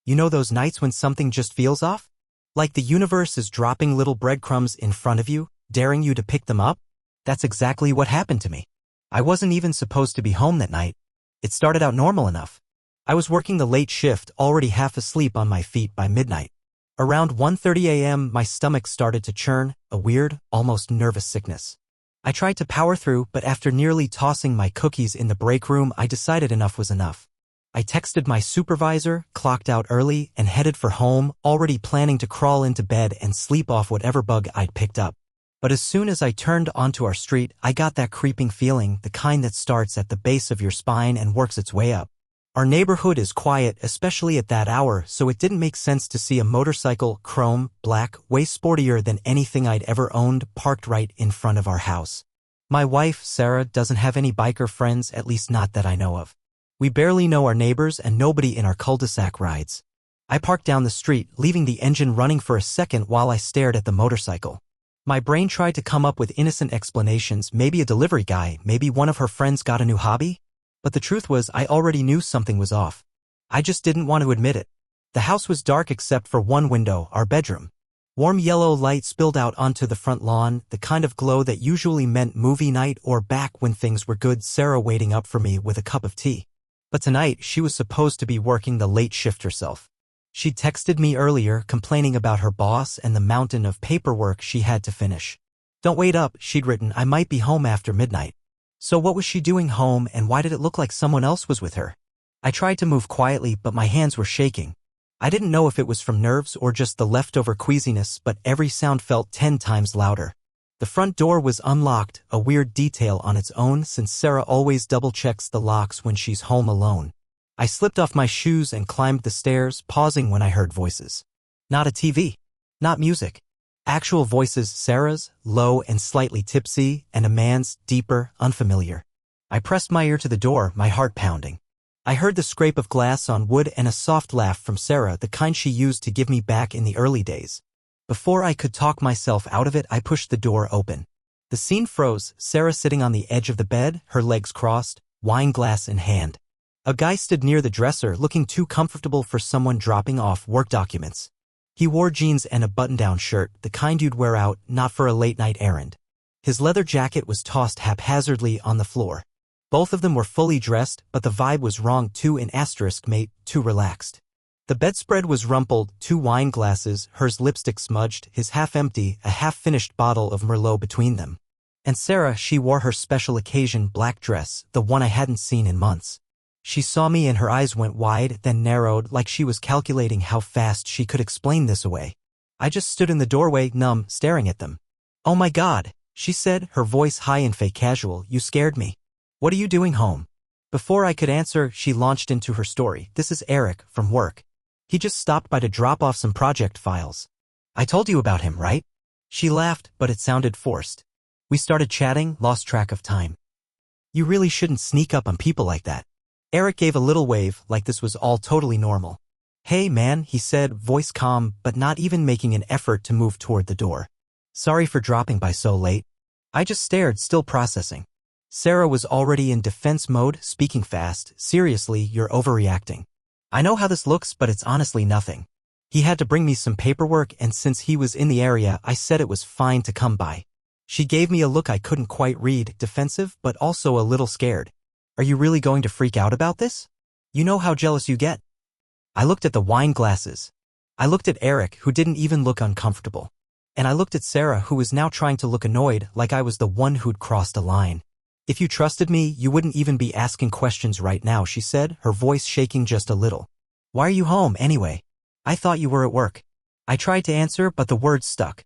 You know those nights when something just feels off? Like the universe is dropping little breadcrumbs in front of you, daring you to pick them up? That's exactly what happened to me. I wasn't even supposed to be home that night. It started out normal enough. I was working the late shift, already half asleep on my feet by midnight. Around 1:30 a.m., my stomach started to churn, a weird, almost nervous sickness. I tried to power through, but after nearly tossing my cookies in the break room, I decided enough was enough. I texted my supervisor, clocked out early, and headed for home, already planning to crawl into bed and sleep off whatever bug I'd picked up. But as soon as I turned onto our street, I got that creeping feeling, the kind that starts at the base of your spine and works its way up. Our neighborhood is quiet, especially at that hour, so it didn't make sense to see a motorcycle, chrome, black, way sportier than anything I'd ever owned, parked right in front of our house. My wife, Sarah, doesn't have any biker friends, at least not that I know of. We barely know our neighbors and nobody in our cul-de-sac rides. I parked down the street, leaving the engine running for a second while I stared at the motorcycle. My brain tried to come up with innocent explanations, maybe a delivery guy, maybe one of her friends got a new hobby. But the truth was I already knew something was off. I just didn't want to admit it. The house was dark except for one window, our bedroom. Warm yellow light spilled out onto the front lawn, the kind of glow that usually meant movie night or back when things were good, Sarah waiting up for me with a cup of tea. But tonight, she was supposed to be working the late shift herself. She'd texted me earlier, complaining about her boss and the mountain of paperwork she had to finish. "Don't wait up," she'd written, "I might be home after midnight." So what was she doing home, and why did it look like someone else was with her? I tried to move quietly, but my hands were shaking. I didn't know if it was from nerves or just the leftover queasiness, but every sound felt 10 times louder. The front door was unlocked, a weird detail on its own since Sarah always double-checks the locks when she's home alone. I slipped off my shoes and climbed the stairs, pausing when I heard voices. Not a TV. Not music. Actual voices, Sarah's, low and slightly tipsy, and a man's, deeper, unfamiliar. I pressed my ear to the door, my heart pounding. I heard the scrape of glass on wood and a soft laugh from Sarah, the kind she used to give me back in the early days. Before I could talk myself out of it, I pushed the door open. The scene froze, Sarah sitting on the edge of the bed, her legs crossed, wine glass in hand. A guy stood near the dresser, looking too comfortable for someone dropping off work documents. He wore jeans and a button-down shirt, the kind you'd wear out, not for a late-night errand. His leather jacket was tossed haphazardly on the floor. Both of them were fully dressed, but the vibe was wrong, too in asterisk mate, too relaxed. The bedspread was rumpled, 2 wine glasses, hers lipstick smudged, his half-empty, a half-finished bottle of Merlot between them. And Sarah, she wore her special occasion black dress, the one I hadn't seen in months. She saw me and her eyes went wide, then narrowed, like she was calculating how fast she could explain this away. I just stood in the doorway, numb, staring at them. "Oh my God," she said, her voice high and fake casual, "you scared me. What are you doing home?" Before I could answer, she launched into her story. "This is Eric, from work. He just stopped by to drop off some project files. I told you about him, right?" She laughed, but it sounded forced. We started chatting, lost track of time. "You really shouldn't sneak up on people like that." Eric gave a little wave, like this was all totally normal. "Hey man," he said, voice calm, but not even making an effort to move toward the door. "Sorry for dropping by so late." I just stared, still processing. Sarah was already in defense mode, speaking fast. "Seriously, you're overreacting. I know how this looks, but it's honestly nothing. He had to bring me some paperwork, and since he was in the area, I said it was fine to come by." She gave me a look I couldn't quite read, defensive, but also a little scared. "Are you really going to freak out about this? You know how jealous you get." I looked at the wine glasses. I looked at Eric, who didn't even look uncomfortable. And I looked at Sarah, who was now trying to look annoyed, like I was the one who'd crossed a line. "If you trusted me, you wouldn't even be asking questions right now," she said, her voice shaking just a little. "Why are you home, anyway? I thought you were at work." I tried to answer, but the words stuck.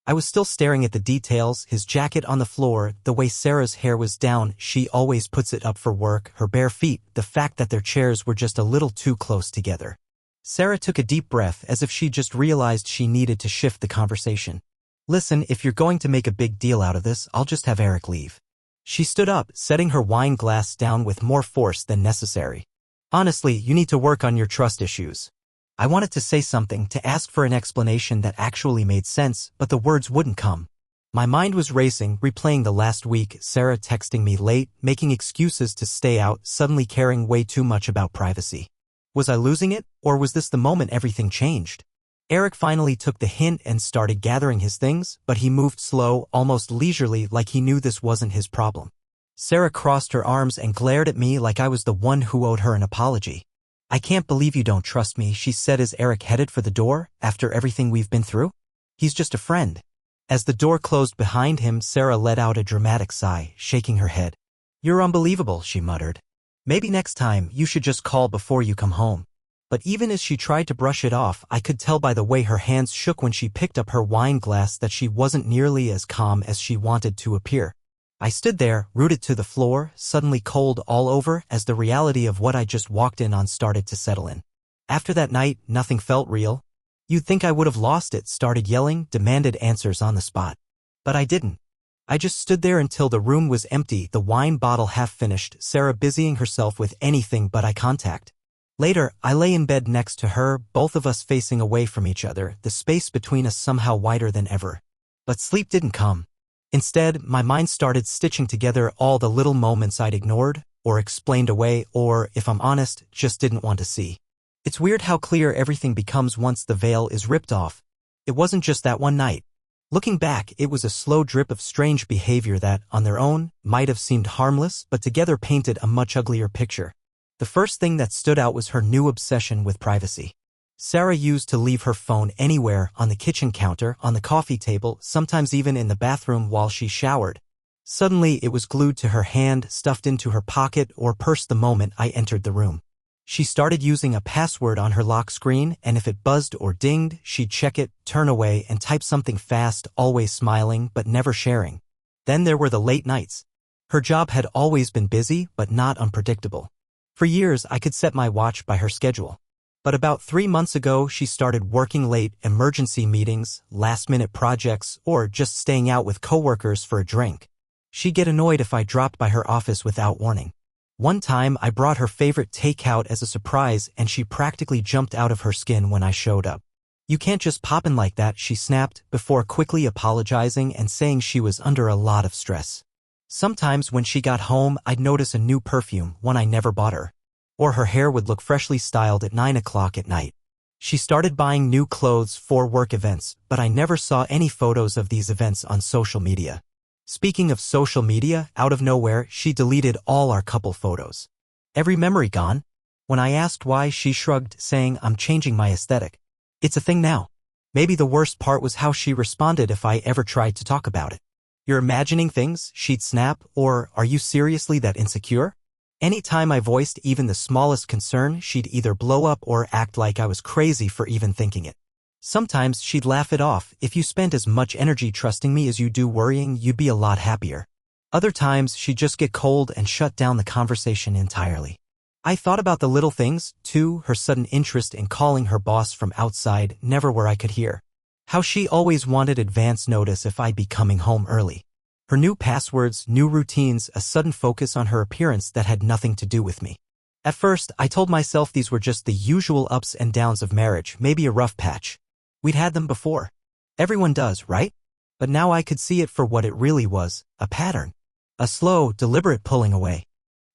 I was still staring at the details, his jacket on the floor, the way Sarah's hair was down, she always puts it up for work, her bare feet, the fact that their chairs were just a little too close together. Sarah took a deep breath as if she just realized she needed to shift the conversation. "Listen, if you're going to make a big deal out of this, I'll just have Eric leave." She stood up, setting her wine glass down with more force than necessary. "Honestly, you need to work on your trust issues." I wanted to say something, to ask for an explanation that actually made sense, but the words wouldn't come. My mind was racing, replaying the last week, Sarah texting me late, making excuses to stay out, suddenly caring way too much about privacy. Was I losing it, or was this the moment everything changed? Eric finally took the hint and started gathering his things, but he moved slow, almost leisurely, like he knew this wasn't his problem. Sarah crossed her arms and glared at me like I was the one who owed her an apology. I can't believe you don't trust me, she said as Eric headed for the door, after everything we've been through. He's just a friend. As the door closed behind him, Sarah let out a dramatic sigh, shaking her head. You're unbelievable, she muttered. Maybe next time you should just call before you come home. But even as she tried to brush it off, I could tell by the way her hands shook when she picked up her wine glass that she wasn't nearly as calm as she wanted to appear. I stood there, rooted to the floor, suddenly cold all over as the reality of what I just walked in on started to settle in. After that night, nothing felt real. You'd think I would have lost it, started yelling, demanded answers on the spot. But I didn't. I just stood there until the room was empty, the wine bottle half finished, Sarah busying herself with anything but eye contact. Later, I lay in bed next to her, both of us facing away from each other, the space between us somehow wider than ever. But sleep didn't come. Instead, my mind started stitching together all the little moments I'd ignored, or explained away, or, if I'm honest, just didn't want to see. It's weird how clear everything becomes once the veil is ripped off. It wasn't just that one night. Looking back, it was a slow drip of strange behavior that, on their own, might have seemed harmless, but together painted a much uglier picture. The first thing that stood out was her new obsession with privacy. Sarah used to leave her phone anywhere, on the kitchen counter, on the coffee table, sometimes even in the bathroom while she showered. Suddenly, it was glued to her hand, stuffed into her pocket, or purse the moment I entered the room. She started using a password on her lock screen, and if it buzzed or dinged, she'd check it, turn away, and type something fast, always smiling but never sharing. Then there were the late nights. Her job had always been busy, but not unpredictable. For years, I could set my watch by her schedule. But about 3 months ago, she started working late, emergency meetings, last-minute projects, or just staying out with coworkers for a drink. She'd get annoyed if I dropped by her office without warning. One time, I brought her favorite takeout as a surprise, and she practically jumped out of her skin when I showed up. You can't just pop in like that, she snapped, before quickly apologizing and saying she was under a lot of stress. Sometimes when she got home, I'd notice a new perfume, one I never bought her. Or her hair would look freshly styled at 9 o'clock at night. She started buying new clothes for work events, but I never saw any photos of these events on social media. Speaking of social media, out of nowhere, she deleted all our couple photos. Every memory gone? When I asked why, she shrugged, saying, I'm changing my aesthetic. It's a thing now. Maybe the worst part was how she responded if I ever tried to talk about it. You're imagining things, she'd snap, or are you seriously that insecure? Anytime I voiced even the smallest concern, she'd either blow up or act like I was crazy for even thinking it. Sometimes she'd laugh it off. If you spent as much energy trusting me as you do worrying, you'd be a lot happier. Other times, she'd just get cold and shut down the conversation entirely. I thought about the little things, too, her sudden interest in calling her boss from outside, never where I could hear. How she always wanted advance notice if I'd be coming home early. Her new passwords, new routines, a sudden focus on her appearance that had nothing to do with me. At first, I told myself these were just the usual ups and downs of marriage, maybe a rough patch. We'd had them before. Everyone does, right? But now I could see it for what it really was, a pattern. A slow, deliberate pulling away.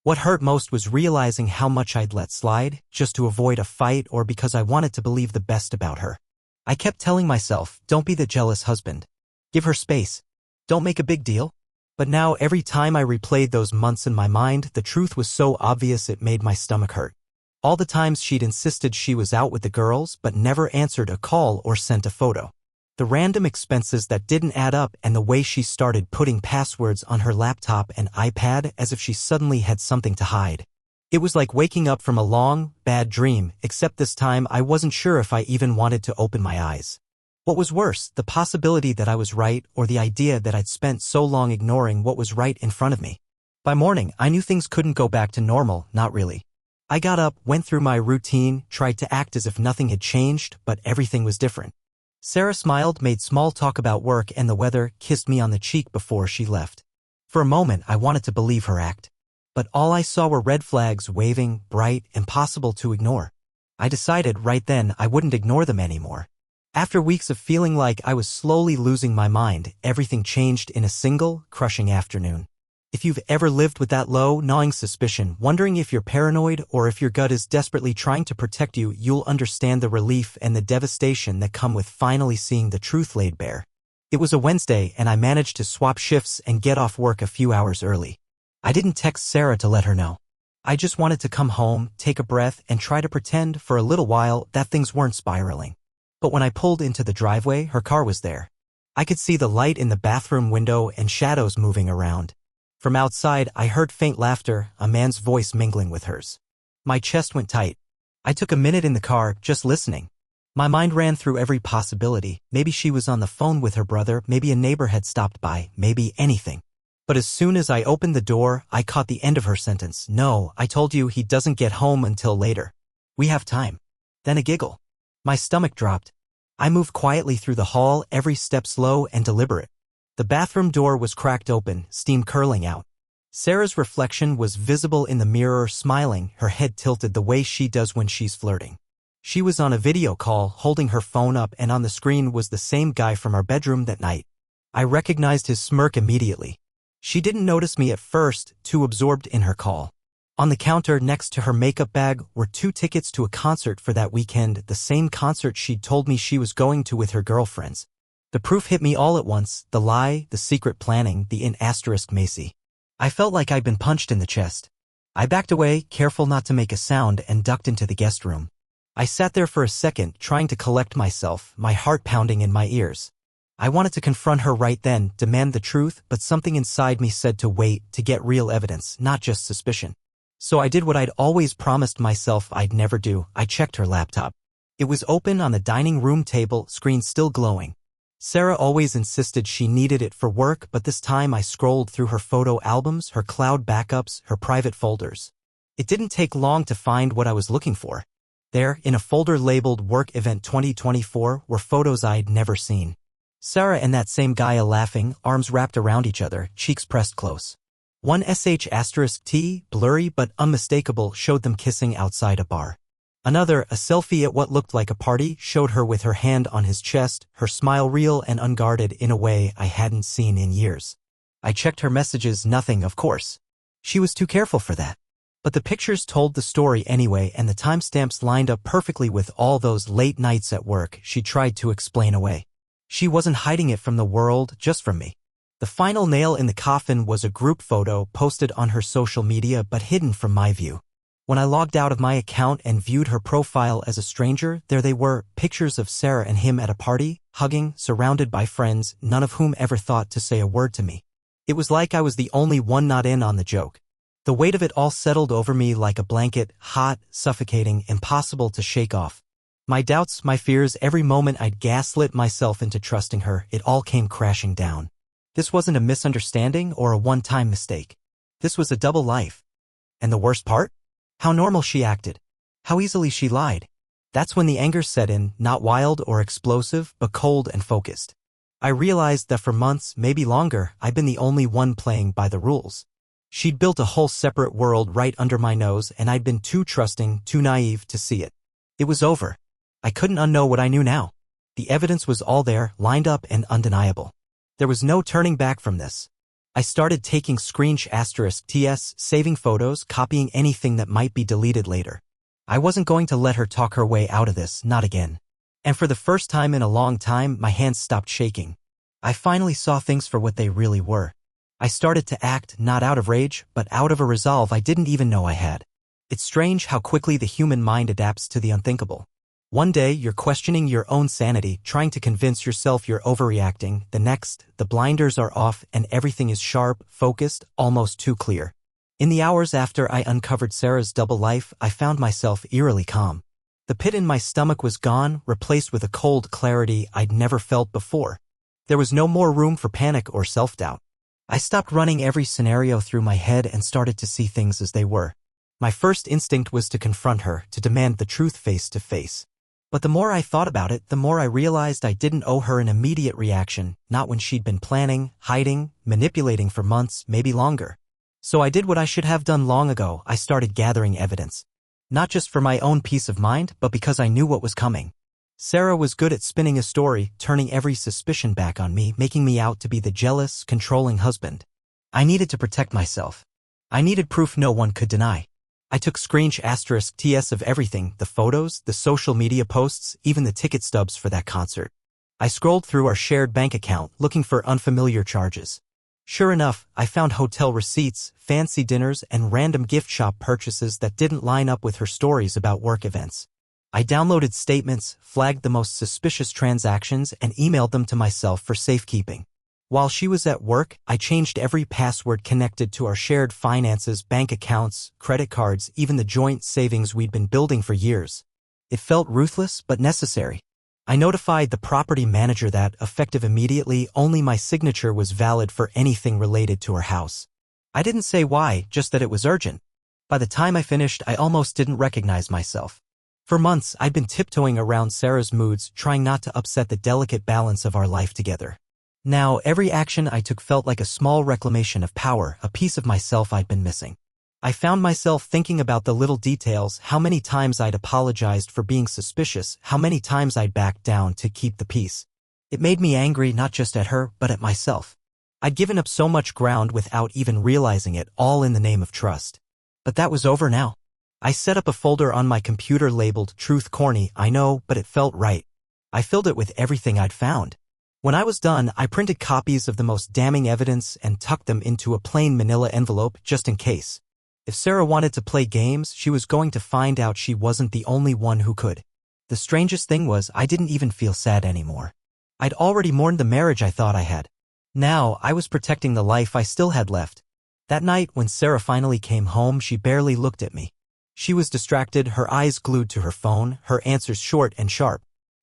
What hurt most was realizing how much I'd let slide, just to avoid a fight or because I wanted to believe the best about her. I kept telling myself, don't be the jealous husband. Give her space. Don't make a big deal. But now every time I replayed those months in my mind, the truth was so obvious it made my stomach hurt. All the times she'd insisted she was out with the girls but never answered a call or sent a photo. The random expenses that didn't add up and the way she started putting passwords on her laptop and iPad as if she suddenly had something to hide. It was like waking up from a long, bad dream, except this time I wasn't sure if I even wanted to open my eyes. What was worse, the possibility that I was right or the idea that I'd spent so long ignoring what was right in front of me. By morning, I knew things couldn't go back to normal, not really. I got up, went through my routine, tried to act as if nothing had changed, but everything was different. Sarah smiled, made small talk about work and the weather, kissed me on the cheek before she left. For a moment, I wanted to believe her act. But all I saw were red flags waving, bright, impossible to ignore. I decided right then I wouldn't ignore them anymore. After weeks of feeling like I was slowly losing my mind, everything changed in a single, crushing afternoon. If you've ever lived with that low, gnawing suspicion, wondering if you're paranoid or if your gut is desperately trying to protect you, you'll understand the relief and the devastation that come with finally seeing the truth laid bare. It was a Wednesday and I managed to swap shifts and get off work a few hours early. I didn't text Sarah to let her know. I just wanted to come home, take a breath, and try to pretend for a little while that things weren't spiraling. But when I pulled into the driveway, her car was there. I could see the light in the bathroom window and shadows moving around. From outside, I heard faint laughter, a man's voice mingling with hers. My chest went tight. I took a minute in the car, just listening. My mind ran through every possibility. Maybe she was on the phone with her brother, maybe a neighbor had stopped by, maybe anything. But as soon as I opened the door, I caught the end of her sentence. No, I told you he doesn't get home until later. We have time. Then a giggle. My stomach dropped. I moved quietly through the hall, every step slow and deliberate. The bathroom door was cracked open, steam curling out. Sarah's reflection was visible in the mirror, smiling, her head tilted the way she does when she's flirting. She was on a video call, holding her phone up, and on the screen was the same guy from our bedroom that night. I recognized his smirk immediately. She didn't notice me at first, too absorbed in her call. On the counter next to her makeup bag were 2 tickets to a concert for that weekend, the same concert she'd told me she was going to with her girlfriends. The proof hit me all at once, the lie, the secret planning, the in asterisk Macy. I felt like I'd been punched in the chest. I backed away, careful not to make a sound, and ducked into the guest room. I sat there for a second, trying to collect myself, my heart pounding in my ears. I wanted to confront her right then, demand the truth, but something inside me said to wait, to get real evidence, not just suspicion. So I did what I'd always promised myself I'd never do. I checked her laptop. It was open on the dining room table, screen still glowing. Sarah always insisted she needed it for work, but this time I scrolled through her photo albums, her cloud backups, her private folders. It didn't take long to find what I was looking for. There, in a folder labeled Work Event 2024, were photos I'd never seen. Sarah and that same guy laughing, arms wrapped around each other, cheeks pressed close. One *T, blurry but unmistakable, showed them kissing outside a bar. Another, a selfie at what looked like a party, showed her with her hand on his chest, her smile real and unguarded in a way I hadn't seen in years. I checked her messages, nothing, of course. She was too careful for that. But the pictures told the story anyway, and the timestamps lined up perfectly with all those late nights at work she tried to explain away. She wasn't hiding it from the world, just from me. The final nail in the coffin was a group photo posted on her social media but hidden from my view. When I logged out of my account and viewed her profile as a stranger, there they were, pictures of Sarah and him at a party, hugging, surrounded by friends, none of whom ever thought to say a word to me. It was like I was the only one not in on the joke. The weight of it all settled over me like a blanket, hot, suffocating, impossible to shake off. My doubts, my fears, every moment I'd gaslit myself into trusting her, it all came crashing down. This wasn't a misunderstanding or a one-time mistake. This was a double life. And the worst part? How normal she acted. How easily she lied. That's when the anger set in, not wild or explosive, but cold and focused. I realized that for months, maybe longer, I'd been the only one playing by the rules. She'd built a whole separate world right under my nose, and I'd been too trusting, too naive to see it. It was over. I couldn't unknow what I knew now. The evidence was all there, lined up and undeniable. There was no turning back from this. I started taking *TS, saving photos, copying anything that might be deleted later. I wasn't going to let her talk her way out of this, not again. And for the first time in a long time, my hands stopped shaking. I finally saw things for what they really were. I started to act, not out of rage, but out of a resolve I didn't even know I had. It's strange how quickly the human mind adapts to the unthinkable. One day, you're questioning your own sanity, trying to convince yourself you're overreacting. The next, the blinders are off and everything is sharp, focused, almost too clear. In the hours after I uncovered Sarah's double life, I found myself eerily calm. The pit in my stomach was gone, replaced with a cold clarity I'd never felt before. There was no more room for panic or self-doubt. I stopped running every scenario through my head and started to see things as they were. My first instinct was to confront her, to demand the truth face to face. But the more I thought about it, the more I realized I didn't owe her an immediate reaction, not when she'd been planning, hiding, manipulating for months, maybe longer. So I did what I should have done long ago. I started gathering evidence. Not just for my own peace of mind, but because I knew what was coming. Sarah was good at spinning a story, turning every suspicion back on me, making me out to be the jealous, controlling husband. I needed to protect myself. I needed proof no one could deny. I took *TS of everything, the photos, the social media posts, even the ticket stubs for that concert. I scrolled through our shared bank account looking for unfamiliar charges. Sure enough, I found hotel receipts, fancy dinners, and random gift shop purchases that didn't line up with her stories about work events. I downloaded statements, flagged the most suspicious transactions, and emailed them to myself for safekeeping. While she was at work, I changed every password connected to our shared finances, bank accounts, credit cards, even the joint savings we'd been building for years. It felt ruthless but necessary. I notified the property manager that, effective immediately, only my signature was valid for anything related to her house. I didn't say why, just that it was urgent. By the time I finished, I almost didn't recognize myself. For months, I'd been tiptoeing around Sarah's moods, trying not to upset the delicate balance of our life together. Now, every action I took felt like a small reclamation of power, a piece of myself I'd been missing. I found myself thinking about the little details, how many times I'd apologized for being suspicious, how many times I'd backed down to keep the peace. It made me angry not just at her, but at myself. I'd given up so much ground without even realizing it, all in the name of trust. But that was over now. I set up a folder on my computer labeled Truth. Corny, I know, but it felt right. I filled it with everything I'd found. When I was done, I printed copies of the most damning evidence and tucked them into a plain manila envelope just in case. If Sarah wanted to play games, she was going to find out she wasn't the only one who could. The strangest thing was I didn't even feel sad anymore. I'd already mourned the marriage I thought I had. Now, I was protecting the life I still had left. That night, when Sarah finally came home, she barely looked at me. She was distracted, her eyes glued to her phone, her answers short and sharp.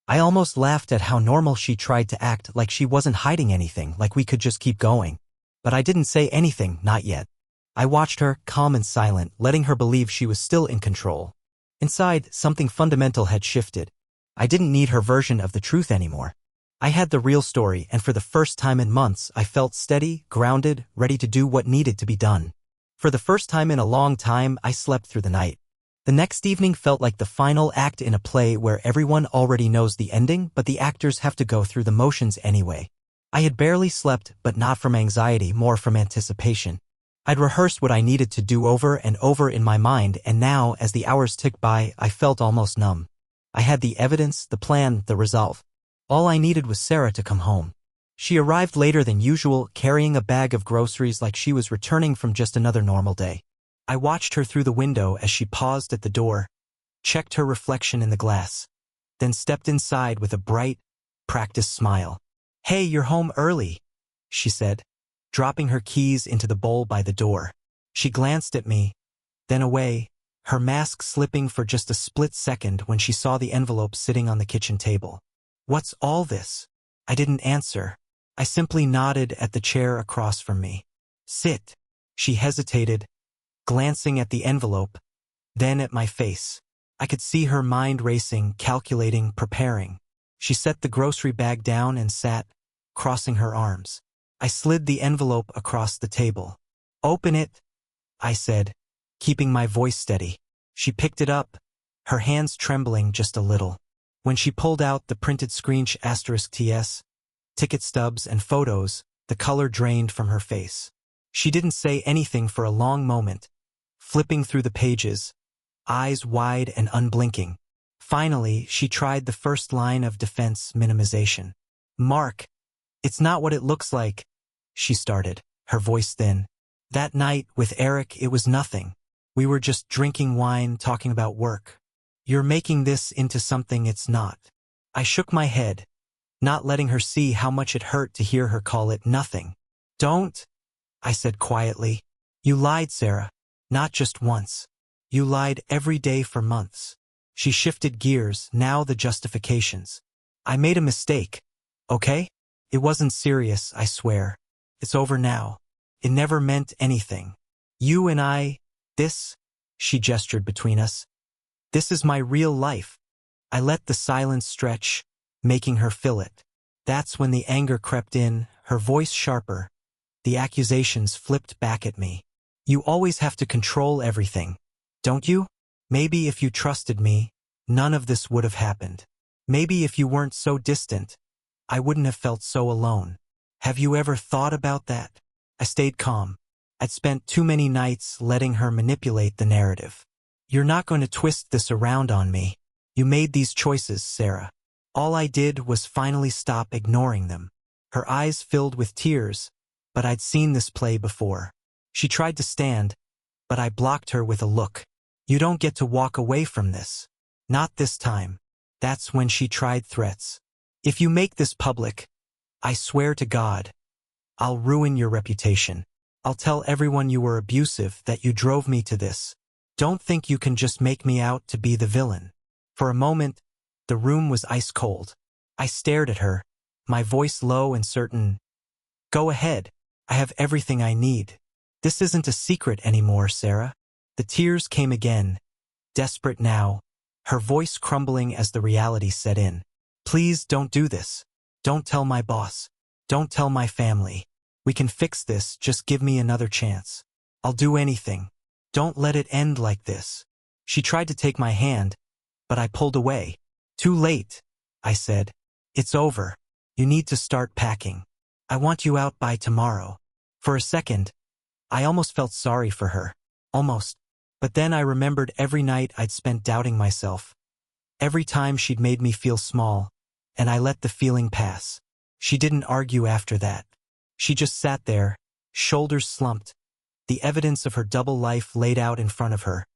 I almost laughed at how normal she tried to act, like she wasn't hiding anything, like we could just keep going. But I didn't say anything, not yet. I watched her, calm and silent, letting her believe she was still in control. Inside, something fundamental had shifted. I didn't need her version of the truth anymore. I had the real story, and for the first time in months, I felt steady, grounded, ready to do what needed to be done. For the first time in a long time, I slept through the night. The next evening felt like the final act in a play where everyone already knows the ending, but the actors have to go through the motions anyway. I had barely slept, but not from anxiety, more from anticipation. I'd rehearsed what I needed to do over and over in my mind, and now, as the hours ticked by, I felt almost numb. I had the evidence, the plan, the resolve. All I needed was Sarah to come home. She arrived later than usual, carrying a bag of groceries like she was returning from just another normal day. I watched her through the window as she paused at the door, checked her reflection in the glass, then stepped inside with a bright, practiced smile. "Hey, you're home early," she said, dropping her keys into the bowl by the door. She glanced at me, then away, her mask slipping for just a split second when she saw the envelope sitting on the kitchen table. "What's all this?" I didn't answer. I simply nodded at the chair across from me. "Sit." She hesitated, glancing at the envelope, then at my face. I could see her mind racing, calculating, preparing. She set the grocery bag down and sat, crossing her arms. I slid the envelope across the table. "Open it," I said, keeping my voice steady. She picked it up, her hands trembling just a little. When she pulled out the printed *TS, ticket stubs and photos, the color drained from her face. She didn't say anything for a long moment, flipping through the pages, eyes wide and unblinking. Finally, she tried the first line of defense minimization. "Mark, it's not what it looks like," she started, her voice thin. "That night, with Eric, it was nothing. We were just drinking wine, talking about work. You're making this into something it's not." I shook my head, not letting her see how much it hurt to hear her call it nothing. "Don't," I said quietly. "You lied, Sarah. Not just once. You lied every day for months." She shifted gears, now the justifications. "I made a mistake, okay? It wasn't serious, I swear. It's over now. It never meant anything. You and I, this," she gestured between us. "This is my real life." I let the silence stretch, making her feel it. That's when the anger crept in, her voice sharper. The accusations flipped back at me. "You always have to control everything, don't you? Maybe if you trusted me, none of this would have happened. Maybe if you weren't so distant, I wouldn't have felt so alone. Have you ever thought about that?" I stayed calm, I'd spent too many nights letting her manipulate the narrative. You're not going to twist this around on me. You made these choices, Sarah. All I did was finally stop ignoring them. Her eyes filled with tears, but I'd seen this play before. She tried to stand, but I blocked her with a look. You don't get to walk away from this. Not this time. That's when she tried threats. If you make this public, I swear to God, I'll ruin your reputation. I'll tell everyone you were abusive, that you drove me to this. Don't think you can just make me out to be the villain. For a moment, the room was ice cold. I stared at her, my voice low and certain. Go ahead. I have everything I need. This isn't a secret anymore, Sarah. The tears came again, desperate now, her voice crumbling as the reality set in. Please don't do this. Don't tell my boss. Don't tell my family. We can fix this, just give me another chance. I'll do anything. Don't let it end like this. She tried to take my hand, but I pulled away. Too late, I said. It's over. You need to start packing. I want you out by tomorrow. For a second, I almost felt sorry for her. Almost. But then I remembered every night I'd spent doubting myself. Every time she'd made me feel small, and I let the feeling pass. She didn't argue after that. She just sat there, shoulders slumped, the evidence of her double life laid out in front of her,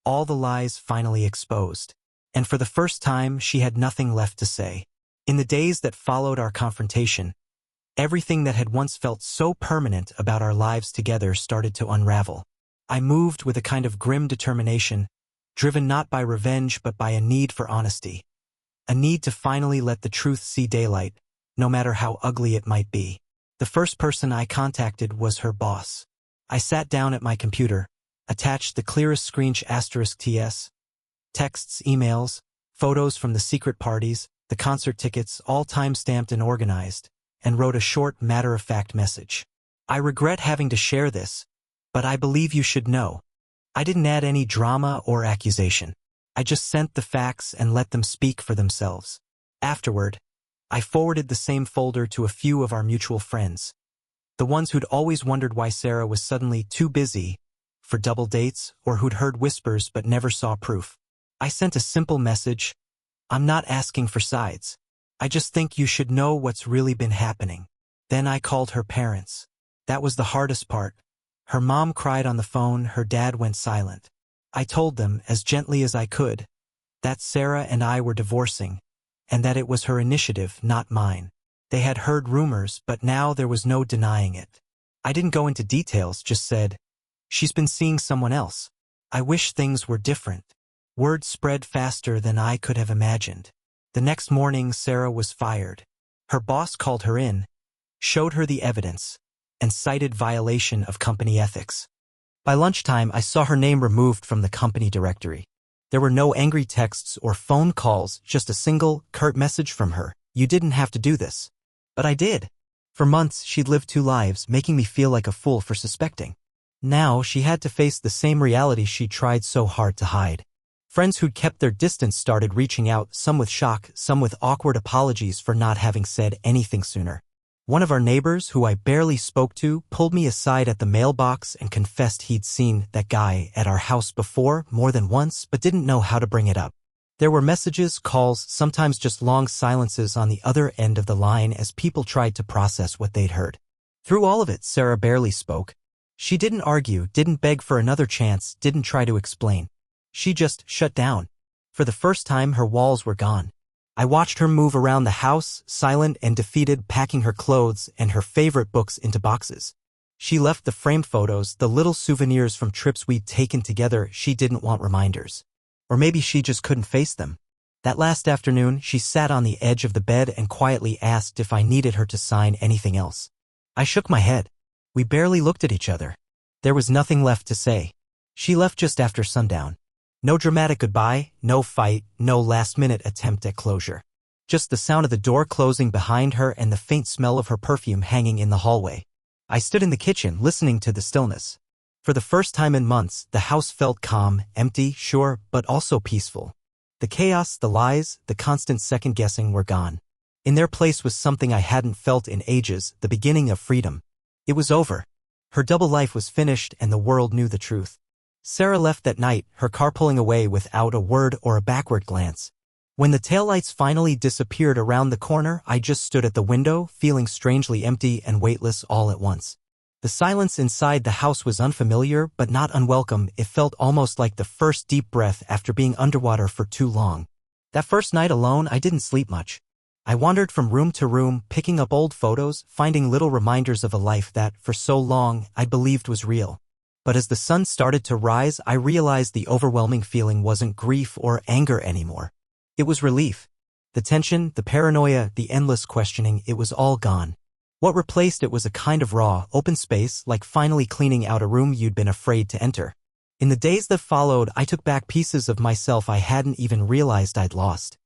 all the lies finally exposed. And for the first time, she had nothing left to say. In the days that followed our confrontation, everything that had once felt so permanent about our lives together started to unravel. I moved with a kind of grim determination, driven not by revenge but by a need for honesty. A need to finally let the truth see daylight, no matter how ugly it might be. The first person I contacted was her boss. I sat down at my computer, attached the clearest screen *TS, texts, emails, photos from the secret parties, the concert tickets, all time-stamped and organized, and wrote a short, matter-of-fact message. I regret having to share this, but I believe you should know. I didn't add any drama or accusation. I just sent the facts and let them speak for themselves. Afterward, I forwarded the same folder to a few of our mutual friends, the ones who'd always wondered why Sarah was suddenly too busy for double dates or who'd heard whispers but never saw proof. I sent a simple message. I'm not asking for sides. I just think you should know what's really been happening. Then I called her parents. That was the hardest part. Her mom cried on the phone, her dad went silent. I told them, as gently as I could, that Sarah and I were divorcing, and that it was her initiative, not mine. They had heard rumors, but now there was no denying it. I didn't go into details, just said, she's been seeing someone else. I wish things were different. Word spread faster than I could have imagined. The next morning, Sarah was fired. Her boss called her in, showed her the evidence, and cited violation of company ethics. By lunchtime, I saw her name removed from the company directory. There were no angry texts or phone calls, just a single, curt message from her. You didn't have to do this. But I did. For months, she'd lived two lives, making me feel like a fool for suspecting. Now, she had to face the same reality she tried so hard to hide. Friends who'd kept their distance started reaching out, some with shock, some with awkward apologies for not having said anything sooner. One of our neighbors, who I barely spoke to, pulled me aside at the mailbox and confessed he'd seen that guy at our house before, more than once, but didn't know how to bring it up. There were messages, calls, sometimes just long silences on the other end of the line as people tried to process what they'd heard. Through all of it, Sarah barely spoke. She didn't argue, didn't beg for another chance, didn't try to explain. She just shut down. For the first time, her walls were gone. I watched her move around the house, silent and defeated, packing her clothes and her favorite books into boxes. She left the framed photos, the little souvenirs from trips we'd taken together. She didn't want reminders. Or maybe she just couldn't face them. That last afternoon, she sat on the edge of the bed and quietly asked if I needed her to sign anything else. I shook my head. We barely looked at each other. There was nothing left to say. She left just after sundown. No dramatic goodbye, no fight, no last-minute attempt at closure. Just the sound of the door closing behind her and the faint smell of her perfume hanging in the hallway. I stood in the kitchen, listening to the stillness. For the first time in months, the house felt calm, empty, sure, but also peaceful. The chaos, the lies, the constant second-guessing were gone. In their place was something I hadn't felt in ages, the beginning of freedom. It was over. Her double life was finished and the world knew the truth. Sarah left that night, her car pulling away without a word or a backward glance. When the taillights finally disappeared around the corner, I just stood at the window, feeling strangely empty and weightless all at once. The silence inside the house was unfamiliar but not unwelcome. It felt almost like the first deep breath after being underwater for too long. That first night alone, I didn't sleep much. I wandered from room to room, picking up old photos, finding little reminders of a life that, for so long, I believed was real. But as the sun started to rise, I realized the overwhelming feeling wasn't grief or anger anymore. It was relief. The tension, the paranoia, the endless questioning, it was all gone. What replaced it was a kind of raw, open space, like finally cleaning out a room you'd been afraid to enter. In the days that followed, I took back pieces of myself I hadn't even realized I'd lost.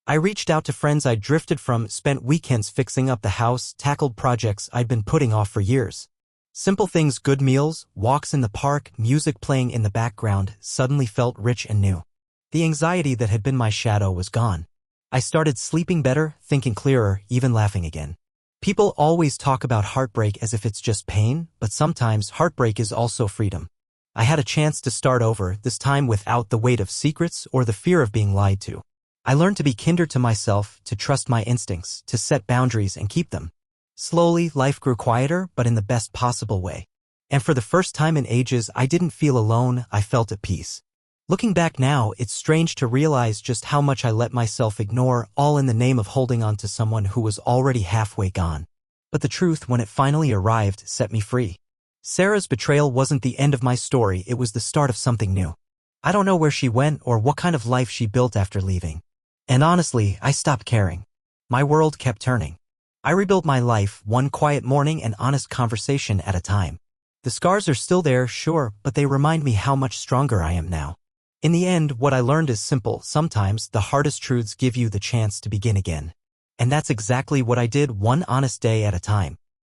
I reached out to friends I'd drifted from, spent weekends fixing up the house, tackled projects I'd been putting off for years. Simple things, good meals, walks in the park, music playing in the background, suddenly felt rich and new. The anxiety that had been my shadow was gone. I started sleeping better, thinking clearer, even laughing again. People always talk about heartbreak as if it's just pain, but sometimes heartbreak is also freedom. I had a chance to start over, this time without the weight of secrets or the fear of being lied to. I learned to be kinder to myself, to trust my instincts, to set boundaries and keep them. Slowly, life grew quieter, but in the best possible way. And for the first time in ages, I didn't feel alone, I felt at peace. Looking back now, it's strange to realize just how much I let myself ignore, all in the name of holding on to someone who was already halfway gone. But the truth, when it finally arrived, set me free. Sarah's betrayal wasn't the end of my story, it was the start of something new. I don't know where she went or what kind of life she built after leaving. And honestly, I stopped caring. My world kept turning. I rebuilt my life, one quiet morning and honest conversation at a time. The scars are still there, sure, but they remind me how much stronger I am now. In the end, what I learned is simple. Sometimes the hardest truths give you the chance to begin again. And that's exactly what I did, one honest day at a time.